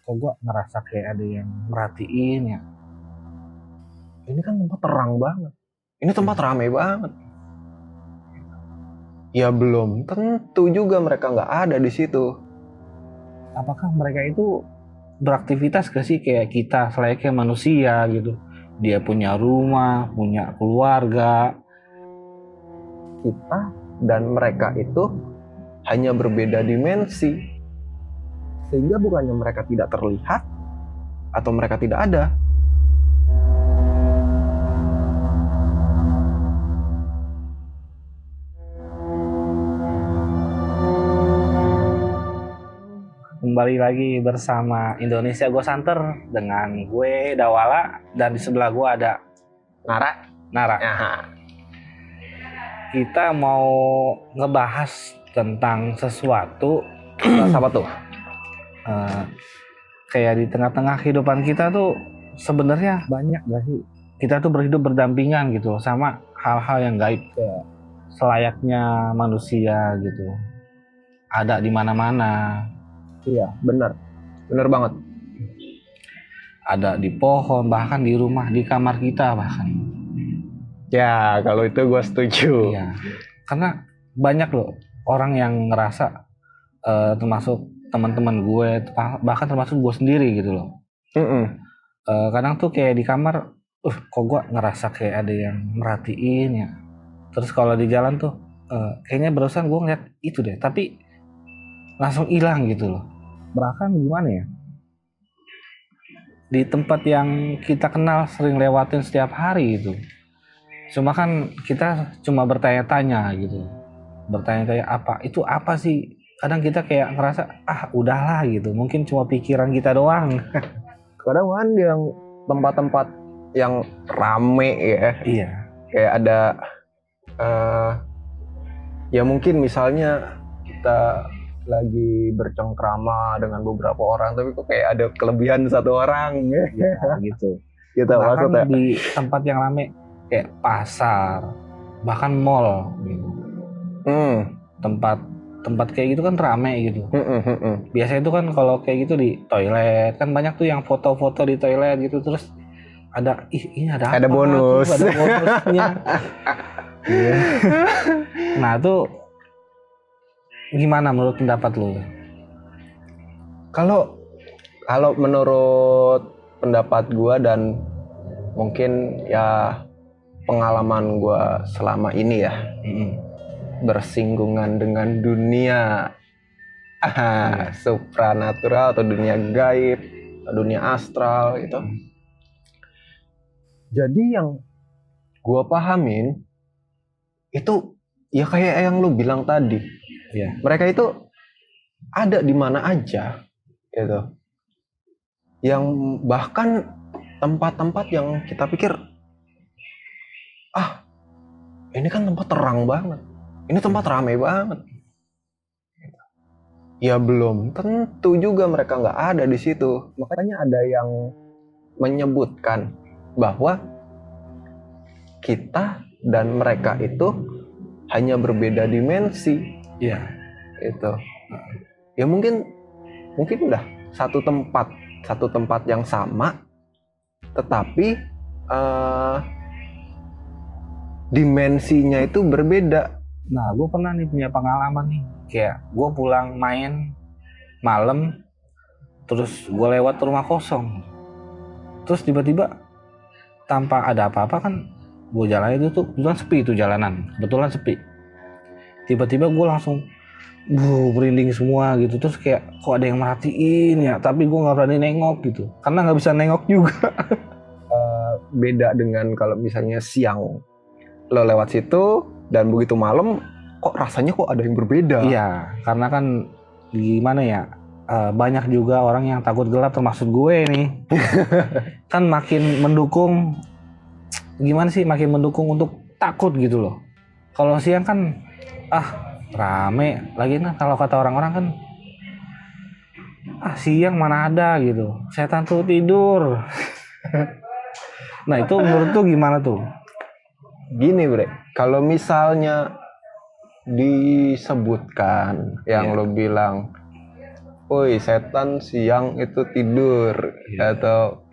kok gue ngerasa kayak ada yang merhatiin ya. Ini kan tempat terang banget. Ini tempat ramai banget. Ya belum tentu juga mereka nggak ada di situ. Apakah mereka itu beraktivitas gak sih kayak kita selayaknya manusia gitu? Dia punya rumah, punya keluarga. Kita dan mereka itu hanya berbeda dimensi. Sehingga bukannya mereka tidak terlihat atau mereka tidak ada. Kembali lagi bersama Indonesia Ghost Hunter dengan gue Dawala dan di sebelah gue ada Nara. Kita mau ngebahas tentang sesuatu apa tuh? Kayak di tengah-tengah kehidupan kita tuh sebenarnya banyak gak sih kita tuh berhidup berdampingan gitu sama hal-hal yang gaib kayak selayaknya manusia gitu. Ada di mana-mana. Iya, benar banget. Ada di pohon, bahkan di rumah, di kamar kita bahkan. Ya, kalau itu gue setuju. Iya, karena banyak loh orang yang ngerasa, termasuk teman-teman gue, bahkan termasuk gue sendiri gitu loh. Kadang tuh kayak di kamar, kok gue ngerasa kayak ada yang merhatiin ya. Terus kalau di jalan tuh, kayaknya barusan gue ngeliat itu deh, tapi langsung hilang gitu loh. Bahkan gimana ya, di tempat yang kita kenal sering lewatin setiap hari gitu, cuma kan kita cuma bertanya-tanya gitu, apa sih, kadang kita kayak ngerasa udahlah gitu, mungkin cuma pikiran kita doang. Kadang kan yang tempat-tempat yang rame ya, iya, kayak ada ya mungkin misalnya kita lagi bercengkrama dengan beberapa orang tapi kok kayak ada kelebihan satu orang ya, gitu. Bahkan maksudnya di tempat yang rame kayak pasar, bahkan mall gitu. Tempat kayak gitu kan rame gitu. Biasanya itu kan kalau kayak gitu di toilet kan banyak tuh yang foto-foto di toilet gitu, terus ada ini ada bonus. Tuh, ada bonusnya. Nah tuh gimana menurut pendapat lu? Kalau menurut pendapat gua dan mungkin ya pengalaman gua selama ini ya, bersinggungan dengan dunia supranatural atau dunia gaib, dunia astral gitu. Jadi yang gua pahamin itu ya kayak yang lu bilang tadi. Ya. Mereka itu ada di mana aja gitu. Yang bahkan tempat-tempat yang kita pikir ini kan tempat terang banget. Ini tempat ramai banget. Ya belum tentu juga mereka nggak ada di situ. Makanya ada yang menyebutkan bahwa kita dan mereka itu hanya berbeda dimensi. Iya, itu. Ya mungkin udah satu tempat yang sama, tetapi dimensinya itu berbeda. Nah, gue pernah nih punya pengalaman nih, kayak gue pulang main malam, terus gue lewat rumah kosong, terus tiba-tiba tanpa ada apa-apa kan, gue jalan itu tuh kebetulan sepi, itu jalanan kebetulan sepi. Tiba-tiba gue langsung merinding semua gitu, terus kayak kok ada yang merhatiin ya, tapi gue nggak berani nengok gitu, karena nggak bisa nengok juga. Beda dengan kalau misalnya siang lo lewat situ dan begitu malam, kok rasanya kok ada yang berbeda. Iya, karena kan gimana ya, banyak juga orang yang takut gelap termasuk gue nih. Kan makin mendukung, gimana sih, makin mendukung untuk takut gitu loh. Kalau siang kan rame lagi, nah kalau kata orang-orang kan siang mana ada gitu, setan tuh tidur. Nah itu menurut tuh gimana tuh? Gini bre, kalau misalnya disebutkan yang lo bilang woi setan siang itu tidur, atau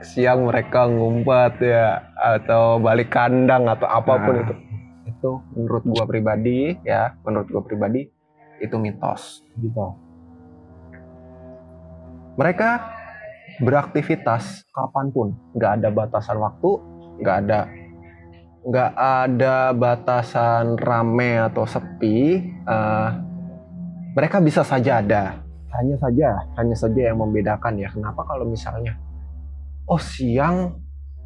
siang mereka ngumpet ya, atau balik kandang atau apapun itu menurut gua pribadi itu mitos gitu. Mereka beraktivitas kapanpun, nggak ada batasan waktu, nggak ada batasan rame atau sepi. Mereka bisa saja ada, hanya saja yang membedakan ya, kenapa kalau misalnya siang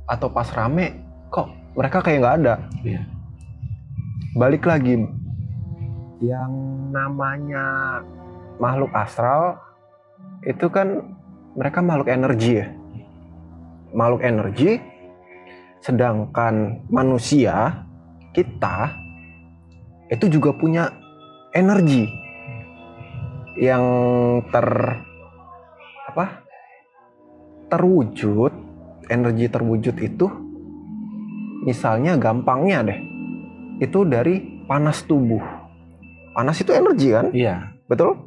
atau pas rame kok mereka kayak nggak ada. Balik lagi, yang namanya makhluk astral itu kan mereka makhluk energi, sedangkan manusia kita itu juga punya energi yang terwujud. Energi terwujud itu misalnya gampangnya deh, itu dari panas tubuh. Panas itu energi kan? Iya. Betul.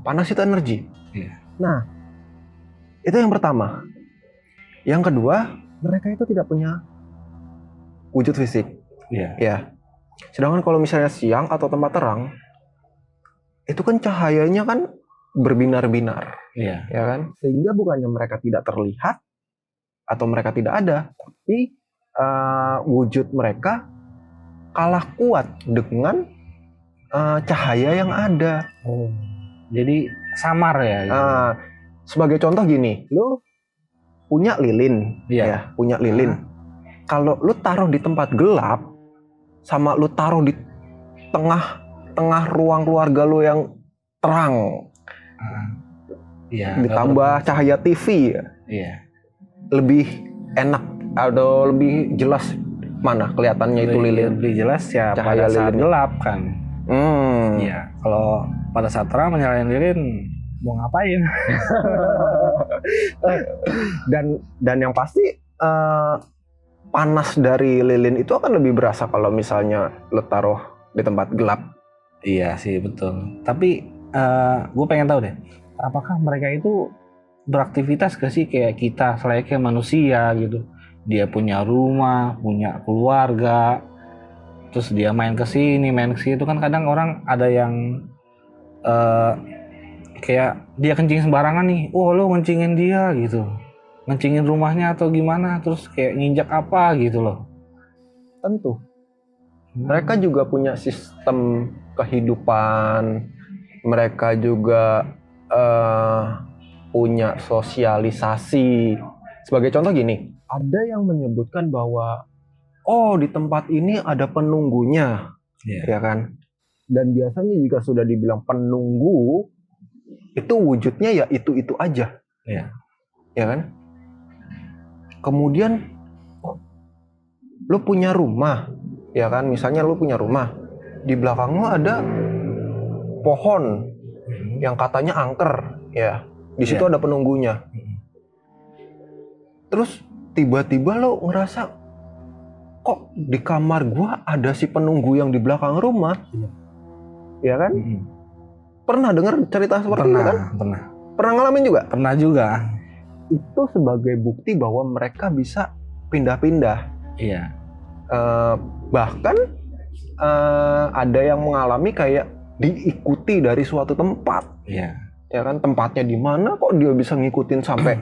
Panas itu energi. Iya. Nah, itu yang pertama. Yang kedua, mereka itu tidak punya wujud fisik. Iya. Ya. Sedangkan kalau misalnya siang atau tempat terang, itu kan cahayanya kan berbinar-binar. Iya. Ya kan? Sehingga bukannya mereka tidak terlihat atau mereka tidak ada, tapi wujud mereka kalah kuat dengan cahaya yang ada. Jadi samar ya. Gitu. Sebagai contoh gini, lu punya lilin, punya lilin. Kalau lu taruh di tempat gelap, sama lu taruh di tengah ruang keluarga lu yang terang, ditambah cahaya TV, lebih enak atau lebih jelas mana kelihatannya itu lilin? Lebih jelas ya cahaya pada saat gelap kan. Iya, kalau pada saat terang menyalain lilin mau ngapain? dan yang pasti panas dari lilin itu akan lebih berasa kalau misalnya lo taruh di tempat gelap. Iya sih betul. Tapi gue pengen tahu deh, apakah mereka itu beraktivitas gak sih kayak kita selayaknya manusia gitu? Dia punya rumah, punya keluarga, terus dia main ke sini, main ke situ. Kan kadang orang ada yang kayak dia kencing sembarangan nih, lo ngencingin dia gitu, ngencingin rumahnya atau gimana, terus kayak nginjak apa gitu loh. Tentu mereka juga punya sistem kehidupan, mereka juga punya sosialisasi. Sebagai contoh gini, ada yang menyebutkan bahwa di tempat ini ada penunggunya, ya kan? Dan biasanya jika sudah dibilang penunggu, itu wujudnya ya itu aja, ya kan? Kemudian lu punya rumah, ya kan? Misalnya lu punya rumah, di belakang lu ada pohon yang katanya angker, ya. Di situ ada penunggunya. Terus tiba-tiba lo ngerasa kok di kamar gua ada si penunggu yang di belakang rumah, ya kan? Pernah dengar cerita seperti itu kan? Pernah ngalamin juga? Pernah juga. Itu sebagai bukti bahwa mereka bisa pindah-pindah. Iya. Bahkan ada yang mengalami kayak diikuti dari suatu tempat. Iya. Ya kan, tempatnya di mana kok dia bisa ngikutin sampai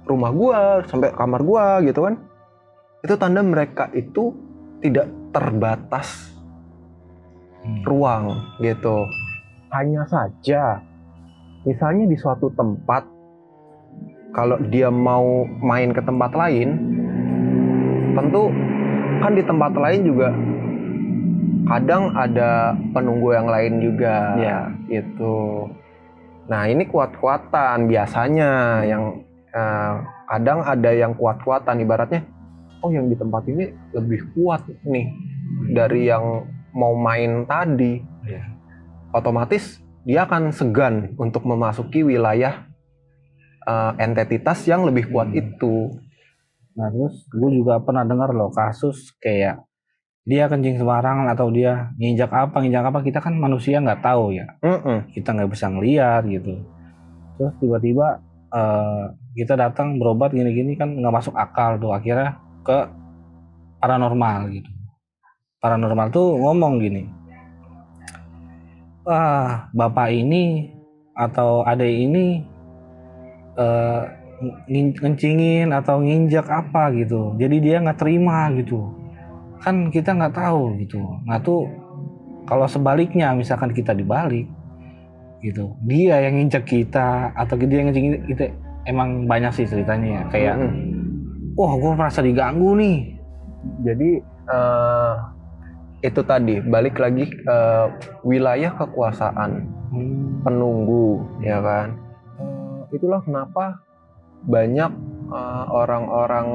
rumah gua, sampai kamar gua gitu kan. Itu tanda mereka itu tidak terbatas ruang gitu. Hanya saja misalnya di suatu tempat, kalau dia mau main ke tempat lain, tentu kan di tempat lain juga kadang ada penunggu yang lain juga, gitu. Nah ini kuat-kuatan biasanya, yang kadang ada yang kuat-kuatan, ibaratnya yang di tempat ini lebih kuat nih dari yang mau main tadi. Otomatis dia akan segan untuk memasuki wilayah entitas yang lebih kuat itu. Nah terus gue juga pernah dengar loh kasus kayak dia kencing sembarangan atau dia nginjak apa kita kan manusia nggak tahu ya, kita nggak bisa ngeliat gitu. Terus tiba-tiba kita datang berobat gini-gini kan nggak masuk akal tuh, akhirnya ke paranormal gitu. Paranormal tuh ngomong gini, wah bapak ini atau adek ini ngencingin atau nginjak apa gitu, jadi dia nggak terima gitu. Kan kita nggak tahu gitu. Nah tuh kalau sebaliknya misalkan kita dibalik gitu, dia yang nginjak kita atau dia yang ngencingin kita, emang banyak sih ceritanya ya. Kayak wah gue merasa diganggu nih. Jadi itu tadi balik lagi wilayah kekuasaan penunggu, ya kan. Itulah kenapa banyak orang-orang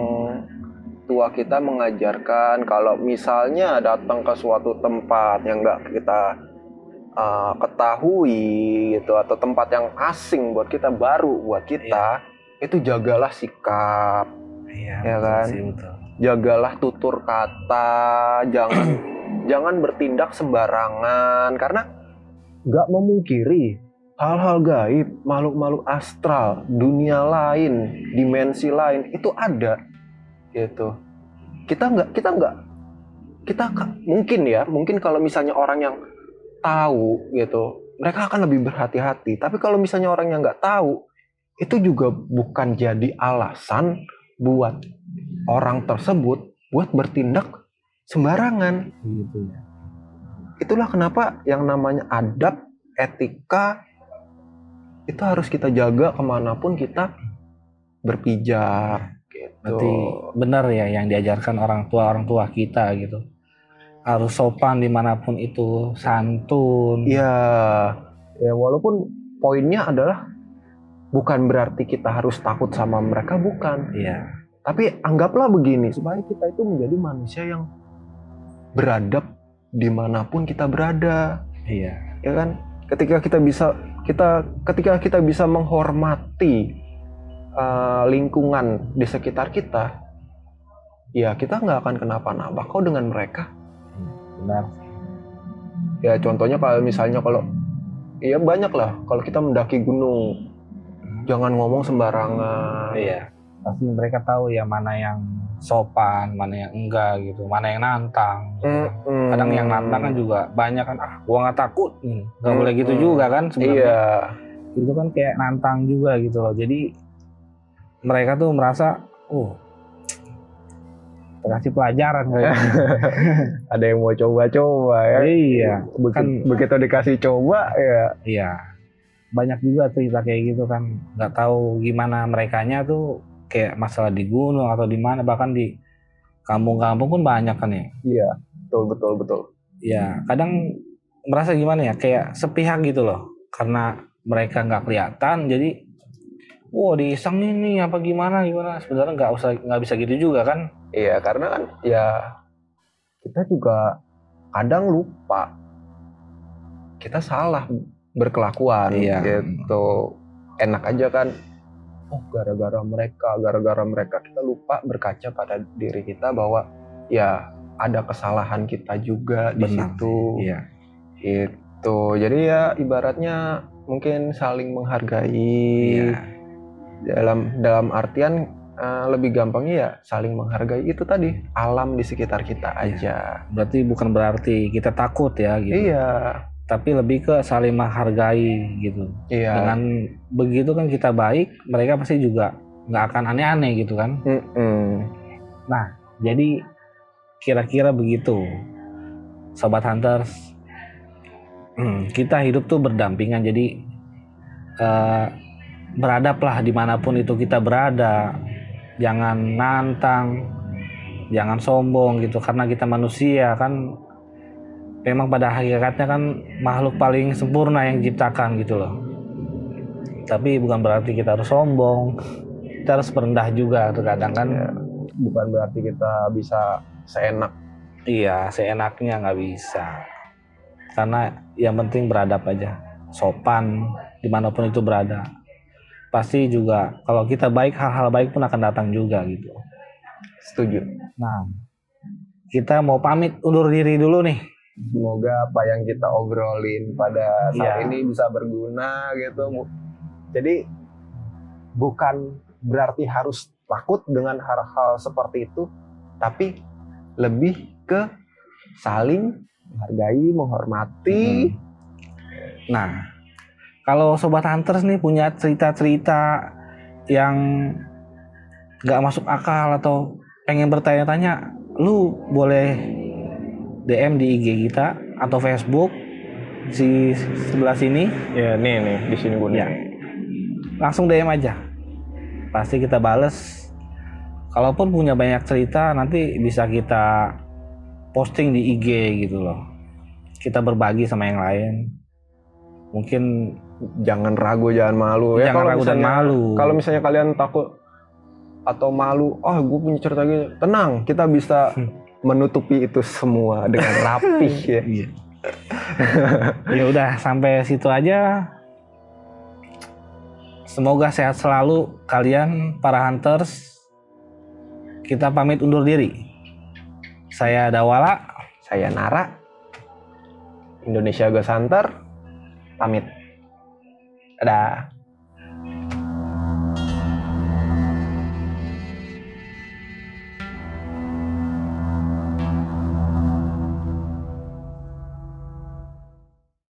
tua kita mengajarkan kalau misalnya datang ke suatu tempat yang nggak kita ketahui gitu, atau tempat yang asing buat kita, baru buat kita, itu jagalah sikap, ya kan. Betul. Jagalah tutur kata, jangan bertindak sembarangan, karena nggak memungkiri hal-hal gaib, makhluk-makhluk astral, dunia lain, dimensi lain itu ada gitu. Kita mungkin kalau misalnya orang yang tahu gitu, mereka akan lebih berhati-hati. Tapi kalau misalnya orang yang nggak tahu, itu juga bukan jadi alasan buat orang tersebut buat bertindak sembarangan Gitu ya. Itulah kenapa yang namanya adab, etika itu harus kita jaga kemanapun kita berpijak gitu. Berarti benar ya yang diajarkan orang tua kita gitu, harus sopan dimanapun itu, santun. Ya walaupun poinnya adalah bukan berarti kita harus takut sama mereka, bukan. Iya. Tapi anggaplah begini, supaya kita itu menjadi manusia yang beradab dimanapun kita berada. Iya. Ya kan? Ketika kita bisa menghormati lingkungan di sekitar kita, ya kita nggak akan kenapa-napa kok dengan mereka. Benar. Ya contohnya kalau ya banyak lah, kalau kita mendaki gunung, jangan ngomong sembarangan. Iya. Pasti mereka tahu ya mana yang sopan, mana yang enggak gitu, mana yang nantang. Kadang yang nantang kan juga banyak kan, gua nggak takut nih, nggak boleh gitu juga kan sebenarnya. Iya. Itu kan kayak nantang juga gitu loh. Jadi mereka tuh merasa, kasih pelajaran kayak. Ada yang mau coba-coba ya. Iya. Begitu dikasih coba ya. Iya. Banyak juga cerita kayak gitu kan, nggak tahu gimana merekanya tuh, kayak masalah di gunung atau di mana, bahkan di kampung-kampung pun banyak kan ya. Iya, betul. Ya, kadang merasa gimana ya, kayak sepihak gitu loh, karena mereka nggak kelihatan, jadi diiseng nih apa gimana, sebenarnya nggak bisa gitu juga kan. Iya, karena kan ya kita juga kadang lupa kita salah berkelakuan gitu. Enak aja kan, gara-gara mereka kita lupa berkaca pada diri kita bahwa ya ada kesalahan kita juga di situ. Iya. Itu jadi ya ibaratnya mungkin saling menghargai. Dalam artian lebih gampangnya ya saling menghargai itu tadi, alam di sekitar kita aja. Berarti bukan berarti kita takut ya gitu. Iya. Tapi lebih ke saling menghargai gitu. Iya. Dengan begitu kan kita baik, mereka pasti juga nggak akan aneh-aneh gitu kan. Nah, jadi kira-kira begitu, Sobat Hunters. Kita hidup tuh berdampingan, jadi beradablah dimanapun itu kita berada. Jangan nantang, jangan sombong gitu, karena kita manusia kan. Memang pada hakikatnya kan makhluk paling sempurna yang diciptakan gitu loh. Tapi bukan berarti kita harus sombong, kita harus merendah juga terkadang kan. Ya, bukan berarti kita bisa seenak. Iya, seenaknya nggak bisa. Karena yang penting beradab aja, sopan dimanapun itu berada. Pasti juga kalau kita baik, hal-hal baik pun akan datang juga gitu. Setuju. Nah, kita mau pamit undur diri dulu nih. Semoga apa yang kita obrolin pada saat Iya. ini bisa berguna gitu. Jadi bukan berarti harus takut dengan hal-hal seperti itu, tapi lebih ke saling menghargai, menghormati. Nah, kalau Sobat Hunters nih punya cerita-cerita yang gak masuk akal atau pengen bertanya-tanya, lu boleh DM di IG kita atau Facebook di sebelah sini. Ya nih di sini gue Ya. Langsung DM aja. Pasti kita bales. Kalaupun punya banyak cerita nanti bisa kita posting di IG gitu loh. Kita berbagi sama yang lain. Mungkin Jangan ragu, jangan malu ya. Jangan ragu dan malu. Kalau misalnya kalian takut atau malu, gue punya cerita gitu, tenang, kita bisa menutupi itu semua dengan rapih ya. Iya. Ya udah sampai situ aja. Semoga sehat selalu kalian para hunters. Kita pamit undur diri. Saya Dawala, Saya Nara, Indonesia Ghost Hunter, pamit. Dadah.